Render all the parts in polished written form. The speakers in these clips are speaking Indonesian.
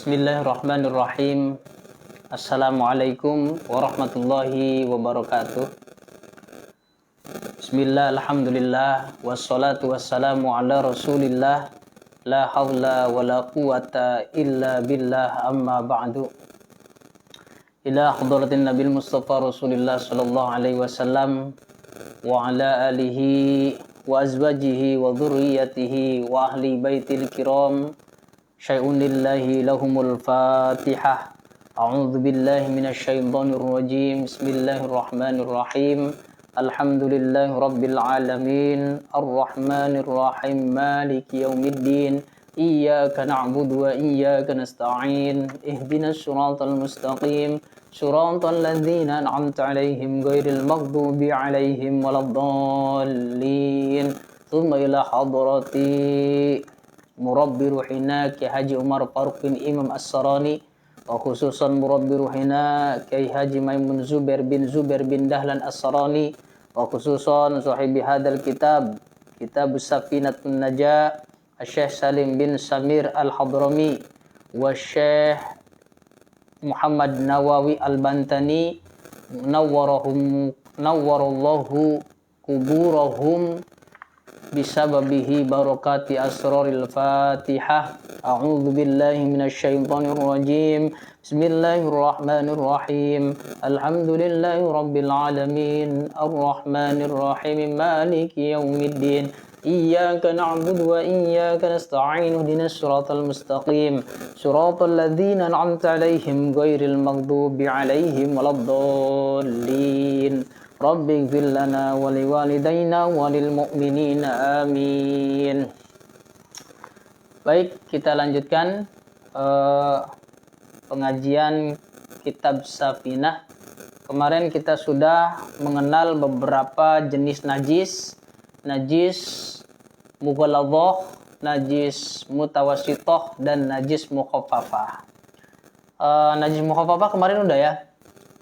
Bismillahirrahmanirrahim. Assalamualaikum warahmatullahi wabarakatuh. Bismillah, alhamdulillah, wassalatu wassalamu ala rasulillah, la hawla wa la quwata illa billah, amma ba'du. Ila hadratin nabil mustafa rasulillah sallallahu alaihi wasallam wa ala alihi wa azwajihi wa dhurriyyatihi wa ahli baitil kiram. Syai'un lillahi lahumul fatihah. A'udzu billahi minasyaitonir rajim. Bismillahirrahmanirrahim. Alhamdulillahi rabbil alamin. Arrahmanir rahim. Maliki yaumiddin. Iyyaka na'budu wa iyyaka nasta'in. Ihdinas siratal mustaqim. Siratal ladzina an'amta 'alaihim ghairil maghdubi 'alaihim waladdallin. Tsumma ila hadrati Murabbi ruhina Kiai Haji Umar Faruk bin Imam As-Sarani, wa khususan Murabbi ruhina Kiai Haji Maimun Zubair bin Dahlan As-Sarani, wa khususan sahibi hadal kitab Safinatun Najah Syekh Salim bin Samir Al-Hadrami wa Syekh Muhammad Nawawi Al-Bantani nawwarallahu kuburahum bisababihi barakati asraril fatihah. A'udzu billahi minasyaitonir rajim. Bismillahirrahmanirrahim. Alhamdulillahi rabbil alamin. Arrahmanir rahim. Maliki yaumiddin. Iyyaka na'budu wa iyyaka nasta'in. Ihdinas siratal mustaqim. Siratal ladzina an'amta 'alaihim ghairil maghdubi 'alaihim waladdallin. Rabbi ighfir lana wa liwalidayna wa lil mu'minina amin. Baik, kita lanjutkan pengajian kitab Safinah. Kemarin kita sudah mengenal beberapa jenis najis mughalladhah, najis mutawassithah, dan najis mukhaffafah. Najis mukhaffafah kemarin udah ya.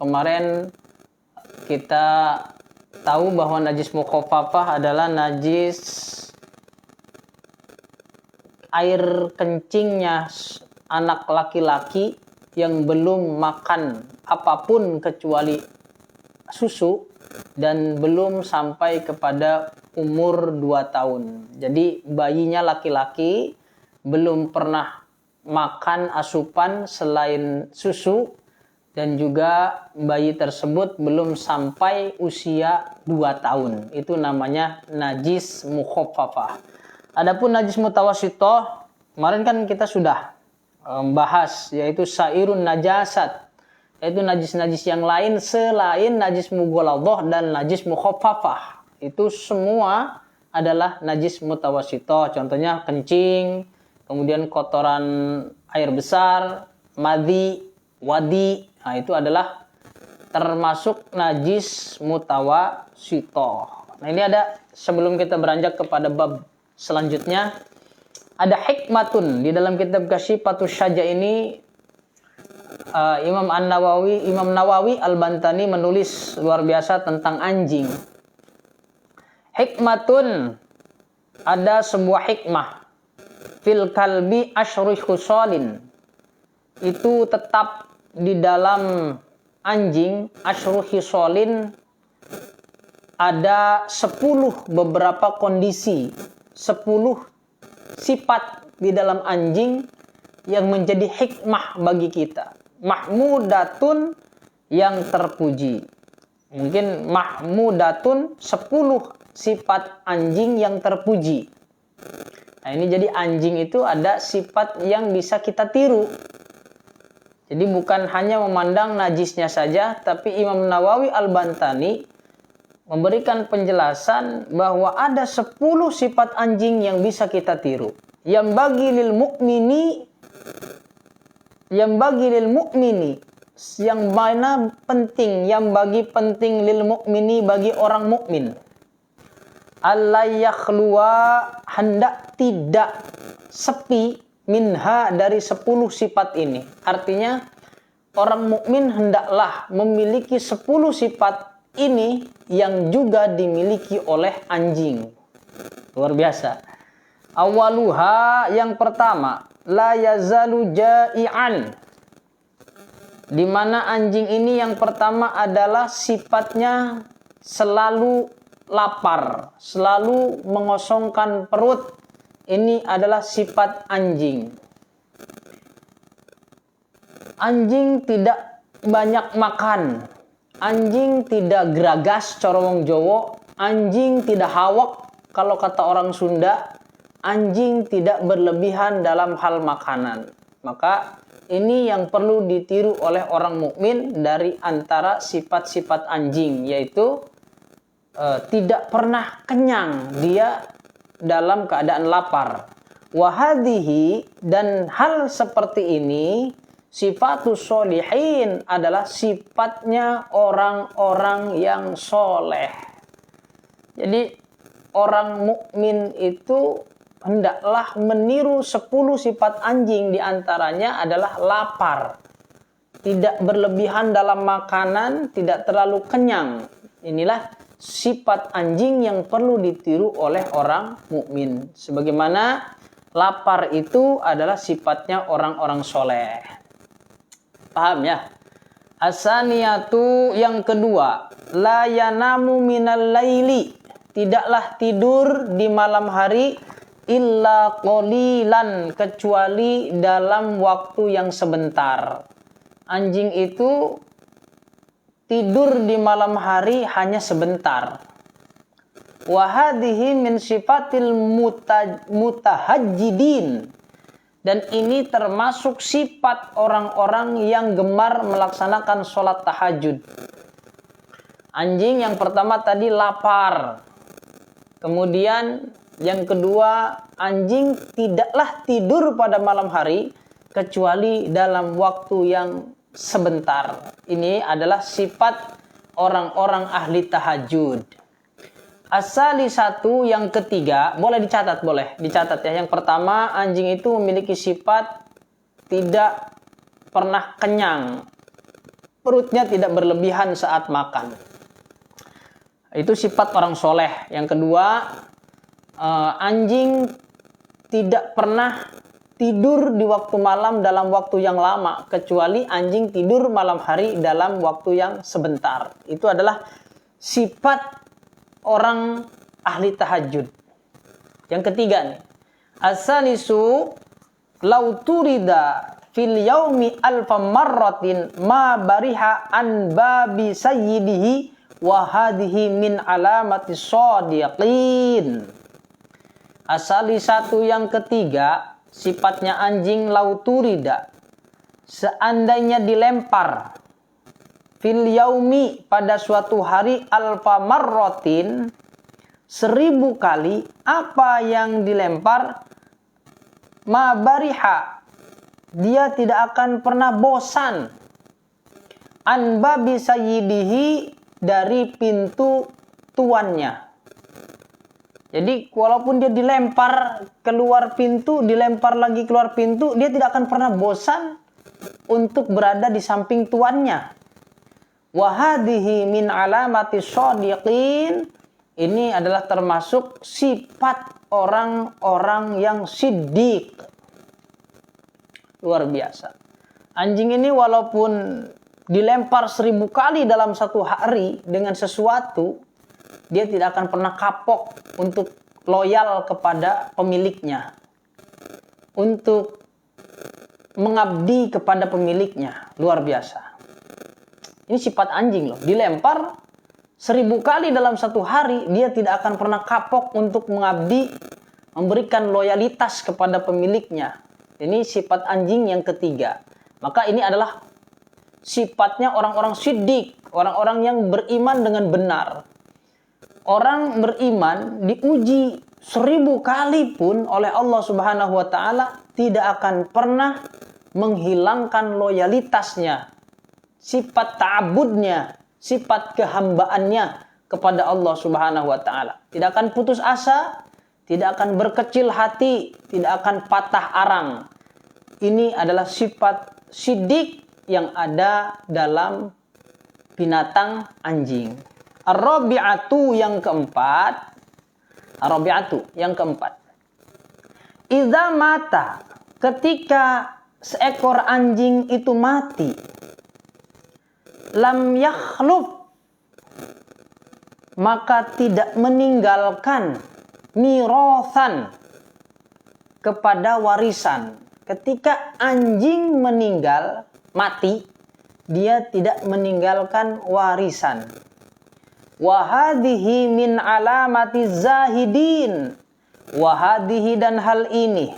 Kemarin kita tahu bahwa najis mukhaffafah adalah najis air kencingnya anak laki-laki yang belum makan apapun kecuali susu dan belum sampai kepada umur 2 tahun. Jadi bayinya laki-laki belum pernah makan asupan selain susu, dan juga bayi tersebut belum sampai usia 2 tahun. Itu namanya najis mukhaffafah. Adapun najis mutawassithah, kemarin kan kita sudah membahas, yaitu sairun najasat, yaitu najis-najis yang lain selain najis mughalladhah dan najis mukhaffafah. Itu semua adalah najis mutawassithah. Contohnya kencing, kemudian kotoran air besar, madhi, wadi. Nah, itu adalah termasuk najis mutawassithah. Nah, ini ada, sebelum kita beranjak kepada bab selanjutnya, ada hikmatun di dalam kitab Kasyifatus Syajah ini. Imam Nawawi Al-Bantani menulis luar biasa tentang anjing. Hikmatun, ada sebuah hikmah. Fil kalbi asyri khusalin, itu tetap di dalam anjing asyru khisalin ada 10 beberapa kondisi, 10 sifat di dalam anjing yang menjadi hikmah bagi kita. Mahmudatun, yang terpuji. Mungkin mahmudatun, 10 sifat anjing yang terpuji. Nah, ini jadi anjing itu ada sifat yang bisa kita tiru. Jadi bukan hanya memandang najisnya saja, tapi Imam Nawawi Al-Bantani memberikan penjelasan bahwa ada 10 sifat anjing yang bisa kita tiru. Yang bagi lil mu'mini, yang mana penting, yang bagi penting lil mu'mini, bagi orang mukmin. Allah yakhluwa, hendak tidak sepi minha, dari 10 sifat ini. Artinya orang mukmin hendaklah memiliki 10 sifat ini yang juga dimiliki oleh anjing. Luar biasa. Awaluha, yang pertama, la yazalu ja'ian, di mana anjing ini yang pertama adalah sifatnya selalu lapar, selalu mengosongkan perut. Ini adalah sifat anjing. Anjing tidak banyak makan, anjing tidak geragas cara wong Jawa, anjing tidak hawak kalau kata orang Sunda, anjing tidak berlebihan dalam hal makanan. Maka ini yang perlu ditiru oleh orang mukmin dari antara sifat-sifat anjing, yaitu tidak pernah kenyang, dia dalam keadaan lapar. Wahadihi, dan hal seperti ini, sifatus sholihin, adalah sifatnya orang-orang yang soleh. Jadi orang mukmin itu hendaklah meniru 10 sifat anjing, diantaranya adalah lapar, tidak berlebihan dalam makanan, tidak terlalu kenyang. Inilah sifat anjing yang perlu ditiru oleh orang mukmin. Sebagaimana lapar itu adalah sifatnya orang-orang soleh. Paham ya? Asaniyatu, yang kedua, la yanamu minal laili, tidaklah tidur di malam hari, illa qalilan, kecuali dalam waktu yang sebentar. Anjing itu tidur di malam hari hanya sebentar. Wa hadhihi min sifatil mutahajjidin, dan ini termasuk sifat orang-orang yang gemar melaksanakan sholat tahajud. Anjing yang pertama tadi lapar. Kemudian yang kedua, anjing tidaklah tidur pada malam hari kecuali dalam waktu yang sebentar. Ini adalah sifat orang-orang ahli tahajud. Asali satu, yang ketiga, boleh dicatat ya. Yang pertama, anjing itu memiliki sifat tidak pernah kenyang, perutnya tidak berlebihan saat makan. Itu sifat orang soleh. Yang kedua, anjing tidak pernah tidur di waktu malam dalam waktu yang lama, kecuali anjing tidur malam hari dalam waktu yang sebentar. Itu adalah sifat orang ahli tahajud. Yang ketiga nih, asalisu lau turida fil yaumi alfa marratin ma bariha an babi sayyidihi wa hadhihi min alamati shadiqin. Asali satu yang ketiga, sifatnya anjing lauturida, seandainya dilempar fil yaumi, pada suatu hari, alfa marrotin, 1000 kali, apa yang dilempar, ma bariha, dia tidak akan pernah bosan, an babi sayyidihi, dari pintu tuannya. Jadi walaupun dia dilempar keluar pintu, dilempar lagi keluar pintu, dia tidak akan pernah bosan untuk berada di samping tuannya. Wahadihi min alamati shadiqin, ini adalah termasuk sifat orang-orang yang siddiq. Luar biasa. Anjing ini walaupun dilempar 1000 kali dalam satu hari dengan sesuatu, dia tidak akan pernah kapok untuk loyal kepada pemiliknya, untuk mengabdi kepada pemiliknya. Luar biasa. Ini sifat anjing loh. Dilempar 1000 kali dalam satu hari, dia tidak akan pernah kapok untuk mengabdi, memberikan loyalitas kepada pemiliknya. Ini sifat anjing yang ketiga. Maka ini adalah sifatnya orang-orang siddiq, orang-orang yang beriman dengan benar. Orang beriman diuji 1000 kali pun oleh Allah Subhanahu wa Ta'ala, tidak akan pernah menghilangkan loyalitasnya, sifat ta'abudnya, sifat kehambaannya kepada Allah Subhanahu wa Ta'ala. Tidak akan putus asa, tidak akan berkecil hati, tidak akan patah arang. Ini adalah sifat siddiq yang ada dalam binatang anjing. Ar-rabi'atu, yang keempat. Ar-rabi'atu, yang keempat. Idza mata ketika seekor anjing itu mati, lam yakhluf, maka tidak meninggalkan mirosan, kepada warisan. Ketika anjing meninggal, mati, dia tidak meninggalkan warisan. Wahadihi min alamati zahidin. Wahadihi, dan hal ini,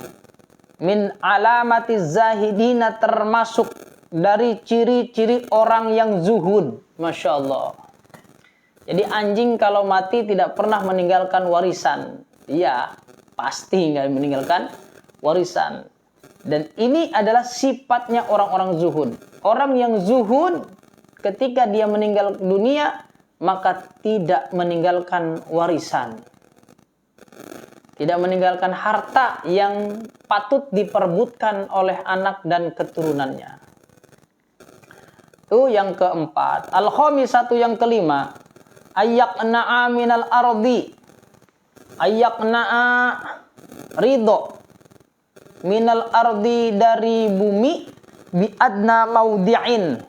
min alamati zahidina, termasuk dari ciri-ciri orang yang zuhud. Masya Allah. Jadi anjing kalau mati tidak pernah meninggalkan warisan. Ya, pasti nggak meninggalkan warisan. Dan ini adalah sifatnya orang-orang zuhud. Orang yang zuhud ketika dia meninggal dunia, maka tidak meninggalkan warisan. Tidak meninggalkan harta yang patut diperebutkan oleh anak dan keturunannya. Itu yang keempat. Al-khamisatu, yang kelima, ayyaqna'a minal ardi. Ayyaqna'a, ridho, minal ardi, dari bumi, biadna maudi'in,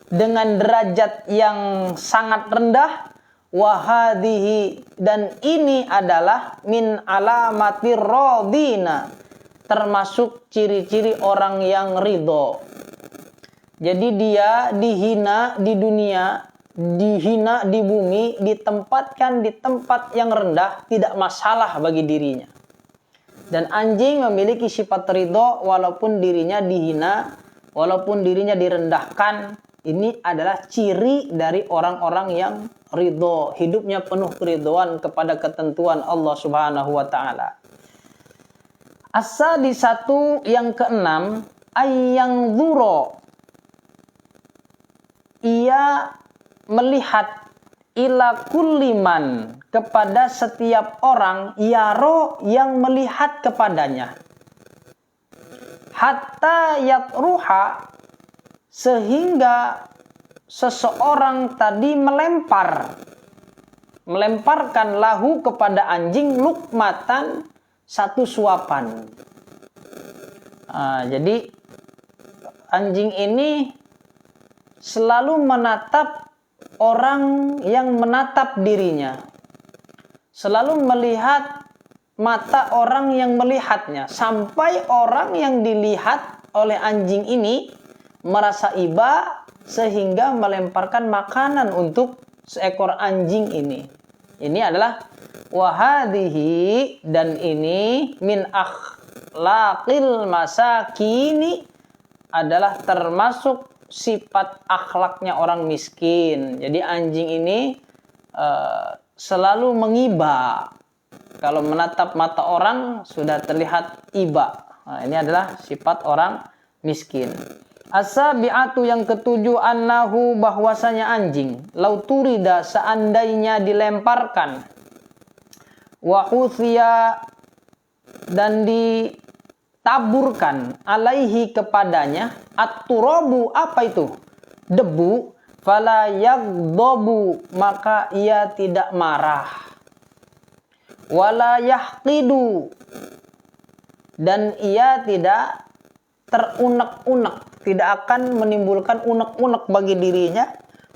dengan derajat yang sangat rendah. Wahadihi, dan ini adalah min alamatir radina, termasuk ciri-ciri orang yang ridho. Jadi dia dihina di dunia, dihina di bumi, ditempatkan di tempat yang rendah, tidak masalah bagi dirinya. Dan anjing memiliki sifat ridho walaupun dirinya dihina, walaupun dirinya direndahkan. Ini adalah ciri dari orang-orang yang ridho, hidupnya penuh keridhoan kepada ketentuan Allah Subhanahu wa taala. As-sadisatu, yang keenam, ayyang dzuro, ia melihat, ila kulliman, kepada setiap orang, yaro, yang melihat kepadanya, hatta yatruha, sehingga seseorang tadi melemparkan lahu, kepada anjing, lukmatan, satu suapan. Jadi anjing ini selalu menatap orang yang menatap dirinya, selalu melihat mata orang yang melihatnya, sampai orang yang dilihat oleh anjing ini merasa iba sehingga melemparkan makanan untuk seekor anjing ini. Ini adalah wahadihi, dan ini min akhlaqil masakini, adalah termasuk sifat akhlaknya orang miskin. Jadi anjing ini selalu mengiba. Kalau menatap mata orang sudah terlihat iba. Nah, ini adalah sifat orang miskin. As-sabi'atu, yang ketujuh, annahu, bahwasanya anjing, lauturida, seandainya dilemparkan, wa khuthiya, dan ditaburkan, alaihi, kepadanya, at-turabu, apa itu? Debu, fala yaghdabu, maka ia tidak marah, wala yahqidu, dan ia tidak terunek-unek, tidak akan menimbulkan unek-unek bagi dirinya.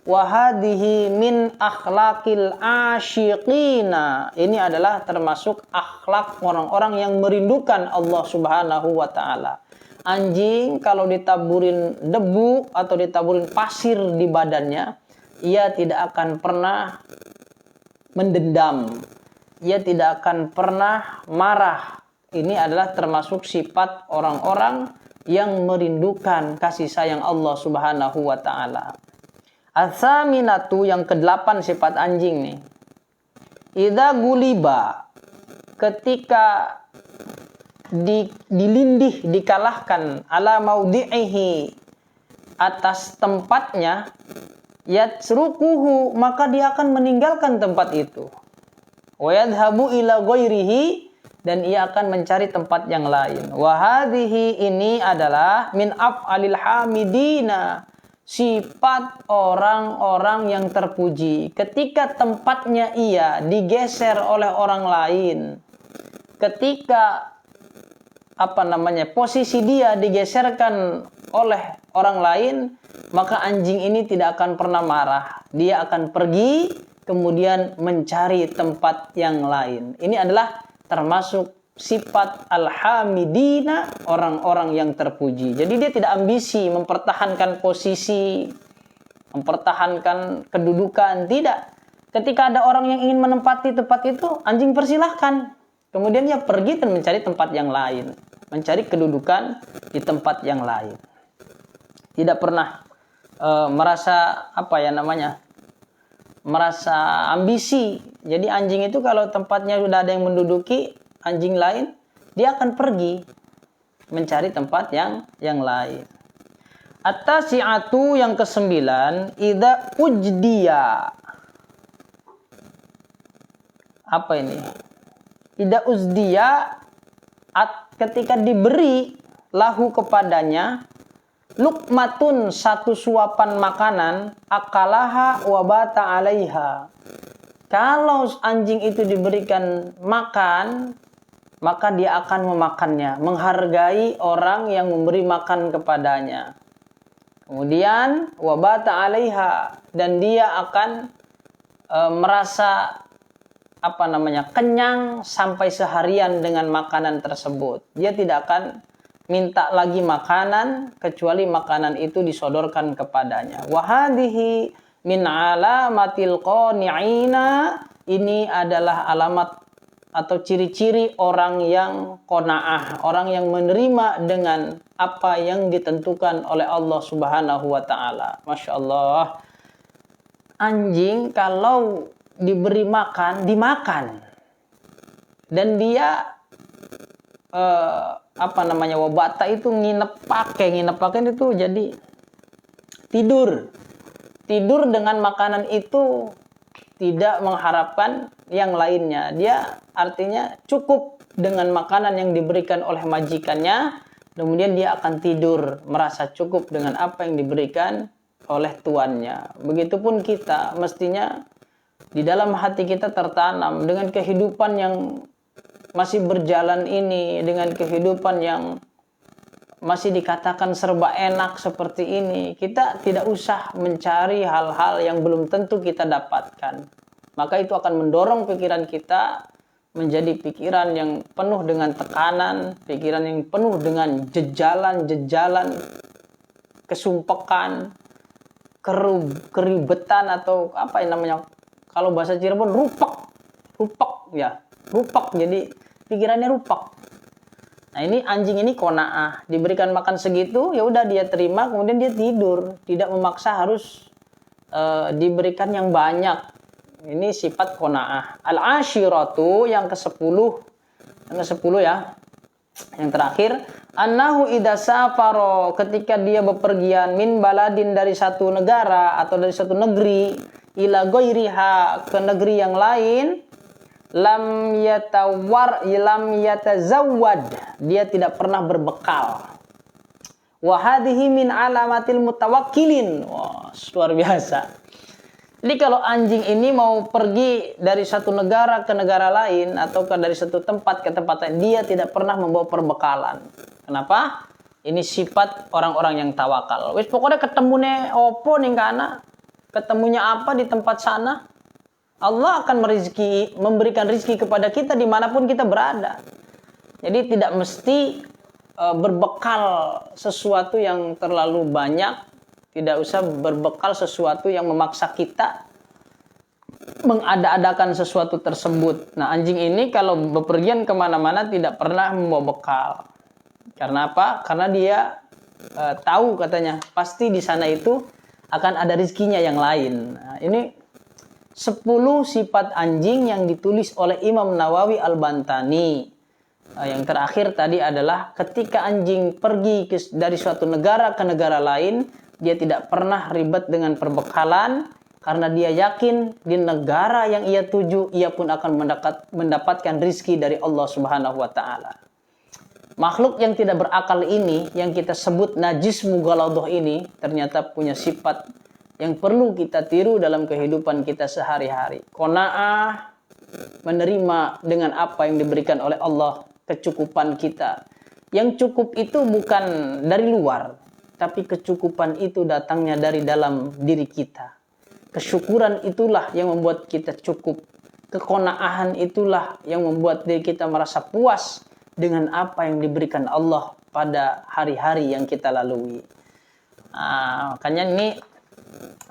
Wahadihi min akhlaqil asyiqina, ini adalah termasuk akhlak orang-orang yang merindukan Allah Subhanahu wa taala. Anjing kalau ditaburin debu atau ditaburin pasir di badannya, ia tidak akan pernah mendendam, ia tidak akan pernah marah. Ini adalah termasuk sifat orang-orang yang merindukan kasih sayang Allah Subhanahu wa taala. As-saminatu, yang kedelapan sifat anjing nih. Idza guliba, ketika dilindih, dikalahkan, ala maudi'ihi, atas tempatnya, yatsrukuhu, maka dia akan meninggalkan tempat itu. Wa yadhhabu ila ghairihi, dan ia akan mencari tempat yang lain. Wahadihi, ini adalah min af'alil hamidina, sifat orang-orang yang terpuji. Ketika tempatnya ia digeser oleh orang lain, ketika posisi dia digeserkan oleh orang lain, maka anjing ini tidak akan pernah marah. Dia akan pergi kemudian mencari tempat yang lain. Ini adalah termasuk sifat al-hamidina, orang-orang yang terpuji. Jadi dia tidak ambisi mempertahankan posisi, mempertahankan kedudukan, tidak. Ketika ada orang yang ingin menempati tempat itu, anjing persilahkan. Kemudian dia pergi dan mencari tempat yang lain, mencari kedudukan di tempat yang lain. Tidak pernah merasa merasa ambisi. Jadi anjing itu kalau tempatnya sudah ada yang menduduki anjing lain, dia akan pergi mencari tempat yang lain. At-tasi'atu, yang ke-9, idza ujdiya. Apa ini? Idza uzdiya, ketika diberi lahu kepadanya lukmatun, satu suapan makanan, akalaha wa bata alaiha. Kalau anjing itu diberikan makan, maka dia akan memakannya, menghargai orang yang memberi makan kepadanya. Kemudian wa bata alaiha, dan dia akan merasa kenyang sampai seharian dengan makanan tersebut. Dia tidak akan minta lagi makanan kecuali makanan itu disodorkan kepadanya. Wa hadhihi min alamatil qani'ina, ini adalah alamat atau ciri-ciri orang yang qanaah, orang yang menerima dengan apa yang ditentukan oleh Allah Subhanahu wa taala. Masya Allah. Anjing kalau diberi makan, dimakan. Dan dia wabata itu nginep pakai itu jadi tidur dengan makanan itu, tidak mengharapkan yang lainnya. Dia artinya cukup dengan makanan yang diberikan oleh majikannya, kemudian dia akan tidur merasa cukup dengan apa yang diberikan oleh tuannya. Begitupun kita, mestinya di dalam hati kita tertanam dengan kehidupan yang masih berjalan ini, dengan kehidupan yang masih dikatakan serba enak seperti ini, kita tidak usah mencari hal-hal yang belum tentu kita dapatkan. Maka itu akan mendorong pikiran kita menjadi pikiran yang penuh dengan tekanan, pikiran yang penuh dengan jejalan-jejalan, kesumpekan, keribetan, atau kalau bahasa Cirebon rupak, jadi pikirannya rupak. Nah, ini anjing ini qanaah, diberikan makan segitu, ya udah dia terima, kemudian dia tidur, tidak memaksa harus diberikan yang banyak. Ini sifat qanaah. Al-ashiratu, yang ke-10 ya. Yang terakhir, annahu idza safara, ketika dia bepergian, min baladin, dari satu negara atau dari satu negeri, ila ghairiha, ke negeri yang lain, lam yatazawwad, dia tidak pernah berbekal. Wa hadhihi min alamatil mutawakkilin. Wah, luar biasa. Jadi kalau anjing ini mau pergi dari satu negara ke negara lain, atau dari satu tempat ke tempat lain, dia tidak pernah membawa perbekalan. Kenapa? Ini sifat orang-orang yang tawakal. Wis pokoknya ketemune opo ning kana, ketemunya apa di tempat sana, Allah akan memberikan rizki kepada kita dimanapun kita berada. Jadi tidak mesti berbekal sesuatu yang terlalu banyak. Tidak usah berbekal sesuatu yang memaksa kita mengada-adakan sesuatu tersebut. Nah, anjing ini kalau bepergian kemana-mana tidak pernah membawa bekal. Karena apa? Karena dia tahu, katanya, pasti di sana itu akan ada rizkinya yang lain. Nah, ini 10 sifat anjing yang ditulis oleh Imam Nawawi Al-Bantani. Yang terakhir tadi adalah ketika anjing pergi dari suatu negara ke negara lain, dia tidak pernah ribet dengan perbekalan, karena dia yakin di negara yang ia tuju, ia pun akan mendapatkan rizki dari Allah Subhanahu wa ta'ala. Makhluk yang tidak berakal ini, yang kita sebut najis mughaladah ini, ternyata punya sifat yang perlu kita tiru dalam kehidupan kita sehari-hari. Qanaah, menerima dengan apa yang diberikan oleh Allah, kecukupan kita. Yang cukup itu bukan dari luar, tapi kecukupan itu datangnya dari dalam diri kita. Kesyukuran itulah yang membuat kita cukup. Keqonaahan itulah yang membuat diri kita merasa puas dengan apa yang diberikan Allah pada hari-hari yang kita lalui. Makanya ini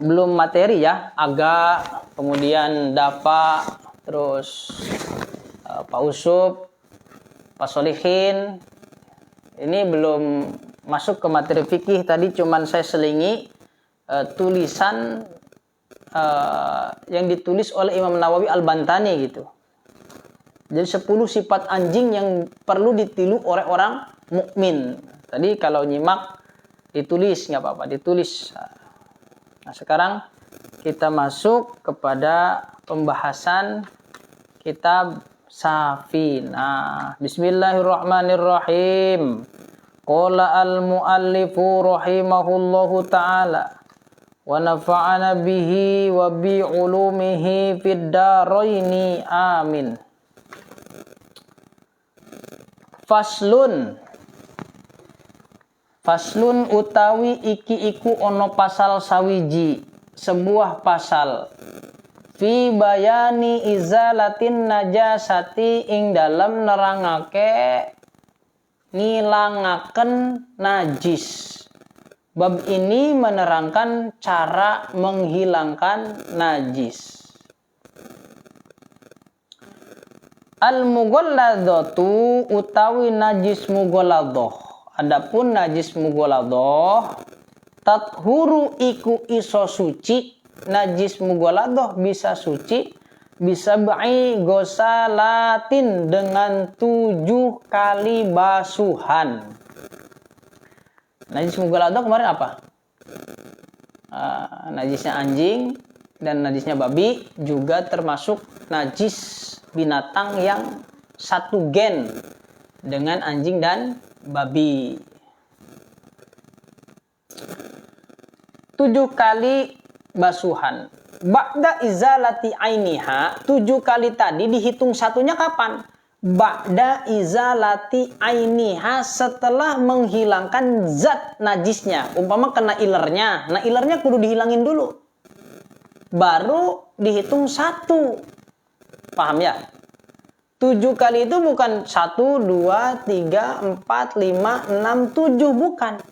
belum materi ya, agak, kemudian dafa, terus Pak Usub, Pak Solihin. Ini belum masuk ke materi fikih, tadi cuman saya selingi tulisan yang ditulis oleh Imam Nawawi Al-Bantani gitu. Jadi 10 sifat anjing yang perlu ditilu oleh orang mukmin. Tadi kalau nyimak ditulis, nggak apa-apa, ditulis. Nah, sekarang kita masuk kepada pembahasan kitab Safinah. Bismillahirrahmanirrahim. Qala al-muallifu rahimahullahu ta'ala wa nafa'ana bihi wa bi ulumihi fid daraini amin. Faslun utawi iki iku ono pasal sawiji, sebuah pasal fi bayani izalatin najasati ing dalam nerangake ngilangaken najis. Bab ini menerangkan cara menghilangkan najis. Al-mughalladhatu utawi najis mughalladhah. Adapun najis mughalladhah tathuru iku iso suci. Najis mughalladhah bisa suci bisa ba'i gosalatin dengan 7 kali basuhan. Najis mughalladhah kemarin apa? Najisnya anjing dan najisnya babi juga termasuk najis binatang yang satu gen dengan anjing dan babi. 7 kali basuhan. Ba'da izalati ainiha, 7 kali tadi dihitung satunya kapan? Ba'da izalati ainiha, setelah menghilangkan zat najisnya. Umpama kena ilernya, nah ilernya kudu dihilangin dulu. Baru dihitung 1. Paham ya? 7 kali itu bukan 1, 2, 3, 4, 5, 6, 7. Bukan.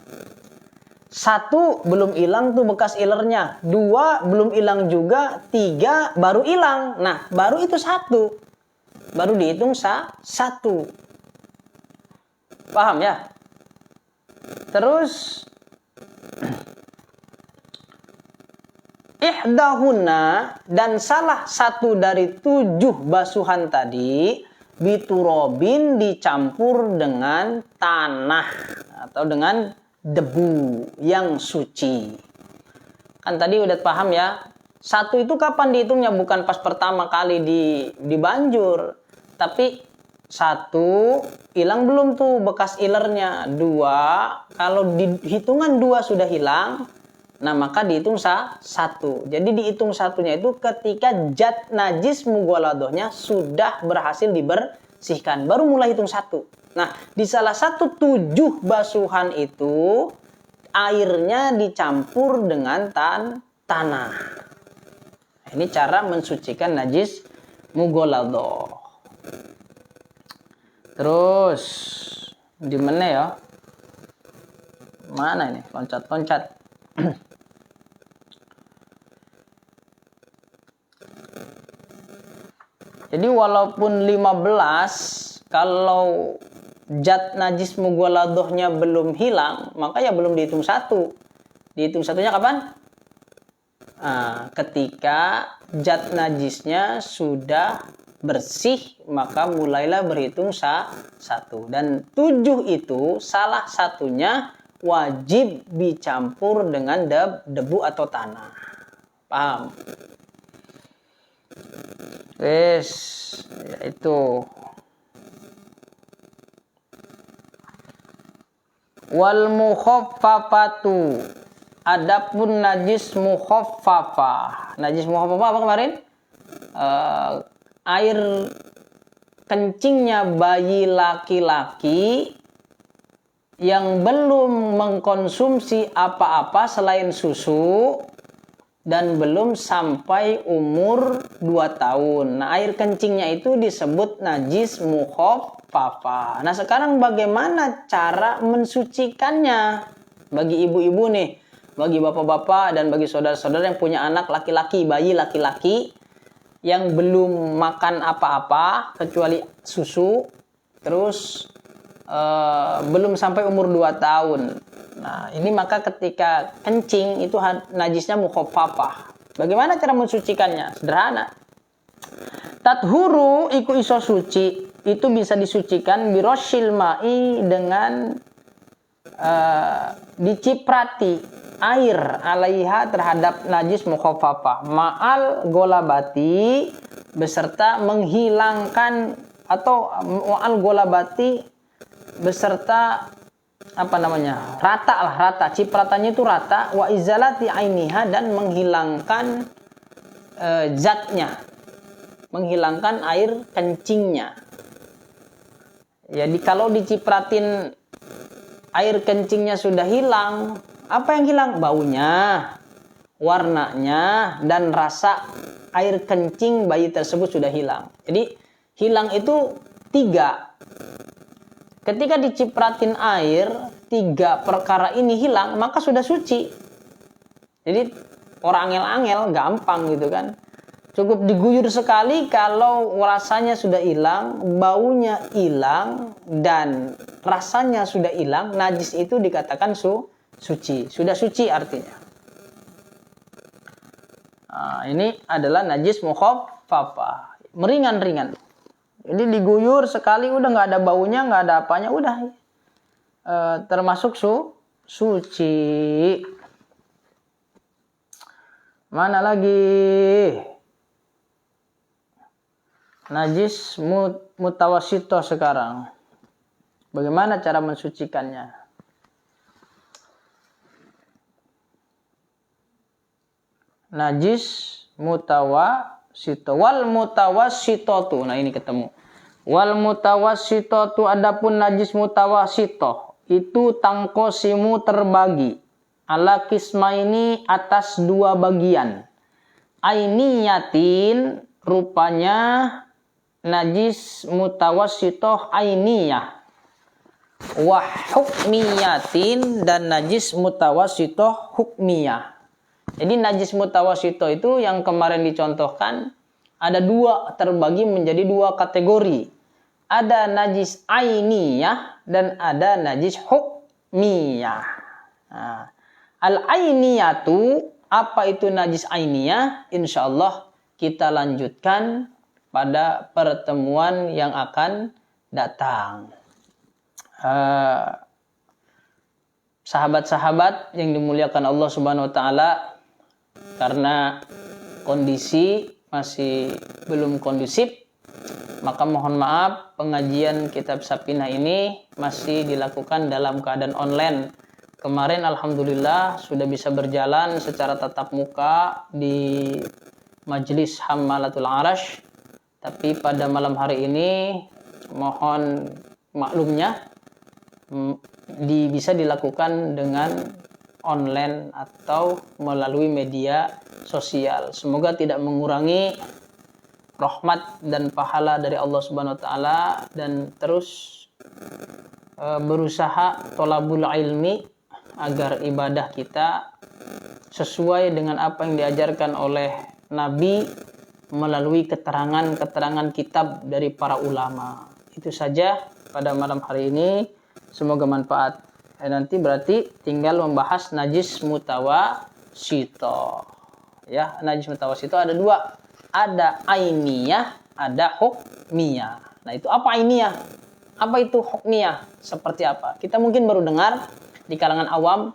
1 belum hilang tuh bekas ilernya. 2 belum hilang juga. 3 baru hilang. Nah, baru itu 1. Baru dihitung 1. Paham ya? Terus ihdahuna, dan salah satu dari 7 basuhan tadi biturobin, dicampur dengan tanah atau dengan debu yang suci. Kan tadi udah paham ya, 1 itu kapan dihitungnya? Bukan pas pertama kali dibanjur, tapi 1 hilang belum tuh bekas ilernya. 2 kalau di hitungan 2 sudah hilang, nah maka dihitung 1. Jadi dihitung 1-nya itu ketika zat najis mughalladhahnya sudah berhasil dibersihkan, baru mulai hitung 1. Nah, di salah satu 7 basuhan itu airnya dicampur dengan tanah. Ini cara mensucikan najis mughalladhah. Terus di mana ya? Mana ini? Loncat-loncat. Jadi walaupun 15, kalau zat najis mughalladhahnya belum hilang, maka ya belum dihitung 1. Dihitung 1-nya kapan? Ketika zat najisnya sudah bersih, maka mulailah berhitung 1. Dan 7 itu salah satunya wajib dicampur dengan debu atau tanah. Paham? Wes, yaitu wal mukhaffafatu. Adapun najis mukhaffafah. Najis mukhaffafah apa kemarin? Air kencingnya bayi laki-laki yang belum mengkonsumsi apa-apa selain susu dan belum sampai umur 2 tahun. Nah, air kencingnya itu disebut najis mukhaffafah. Nah, sekarang bagaimana cara mensucikannya? Bagi ibu-ibu nih, bagi bapak-bapak dan bagi saudara-saudara yang punya anak laki-laki, bayi laki-laki yang belum makan apa-apa kecuali susu, terus belum sampai umur 2 tahun. Nah, ini maka ketika kencing itu najisnya mukhaffafah. Bagaimana cara mensucikannya? Sederhana. Tathuru iku iso suci, itu bisa disucikan biroshil ma'i dengan diciprati air alaiha terhadap najis mukhaffafah ma'al golabati beserta menghilangkan atau ma'al golabati beserta rata, cipratannya itu rata, wa izalati ainiha, dan menghilangkan zatnya, menghilangkan air kencingnya. Jadi kalau dicipratin air kencingnya sudah hilang, apa yang hilang? Baunya, warnanya, dan rasa air kencing bayi tersebut sudah hilang. Jadi hilang itu 3. Ketika dicipratin air, 3 perkara ini hilang, maka sudah suci. Jadi orang angel-angel gampang gitu kan. Cukup diguyur sekali, kalau rasanya sudah hilang, baunya hilang, dan rasanya sudah hilang, najis itu dikatakan suci. Sudah suci artinya. Nah, ini adalah najis mukhaffafah. Meringan-ringan. Jadi diguyur sekali udah nggak ada baunya, nggak ada apanya, udah termasuk suci. Mana lagi? Najis mutawasito sekarang. Bagaimana cara mensucikannya? Najis mutawasito wal mutawasitotu. Nah, ini ketemu. Wal mutawasitotu, adapun najis mutawasito itu tangkosimu terbagi ala kismaini atas 2 bagian. Ainiyatin, rupanya najis mutawasito ainiyah, wa hukmiyatin, dan najis mutawasito hukmiyah. Jadi najis mutawasito itu yang kemarin dicontohkan ada 2, terbagi menjadi 2 kategori. Ada najis ainiyah dan ada najis hukmiyah. Nah, al-ainiyatu, apa itu najis ainiyah? Insyaallah kita lanjutkan pada pertemuan yang akan datang. Sahabat-sahabat yang dimuliakan Allah Subhanahu wa taala, karena kondisi masih belum kondusif, maka mohon maaf pengajian kitab Safinah ini masih dilakukan dalam keadaan online. Kemarin alhamdulillah sudah bisa berjalan secara tatap muka di Majelis Hammalatul Arash, tapi pada malam hari ini mohon maklumnya bisa dilakukan dengan online atau melalui media sosial. Semoga tidak mengurangi rahmat dan pahala dari Allah Subhanahu wa taala, dan terus berusaha thalabul ilmi agar ibadah kita sesuai dengan apa yang diajarkan oleh Nabi melalui keterangan-keterangan kitab dari para ulama. Itu saja pada malam hari ini. Semoga manfaat. Nanti berarti tinggal membahas najis mutawasito. Ya, najis mutawasito ada 2. Ada ainiyah, ada hukmiyah. Nah, itu apa ainiyah? Apa itu hukmiyah? Seperti apa? Kita mungkin baru dengar di kalangan awam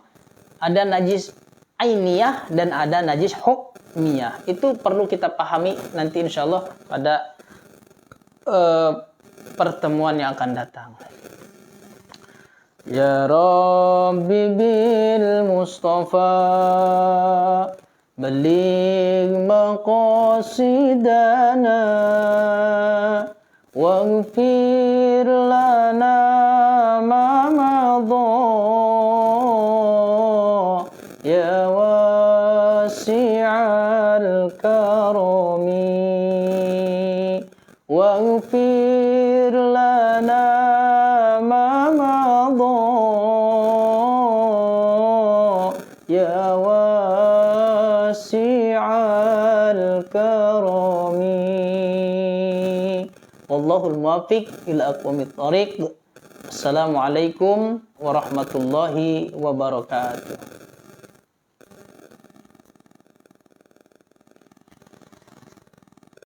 ada najis ainiyah dan ada najis hukmiyah. Itu perlu kita pahami nanti insyaallah pada pertemuan yang akan datang. Ya Rabbi bil Mustafa baligh maqasidana waghfir lana ma madha يا واسع الكرم واغفر لنا ما مضى يا واسع الكرم والله الموفق إلى أقوم الطريق. Assalamualaikum warahmatullahi wabarakatuh.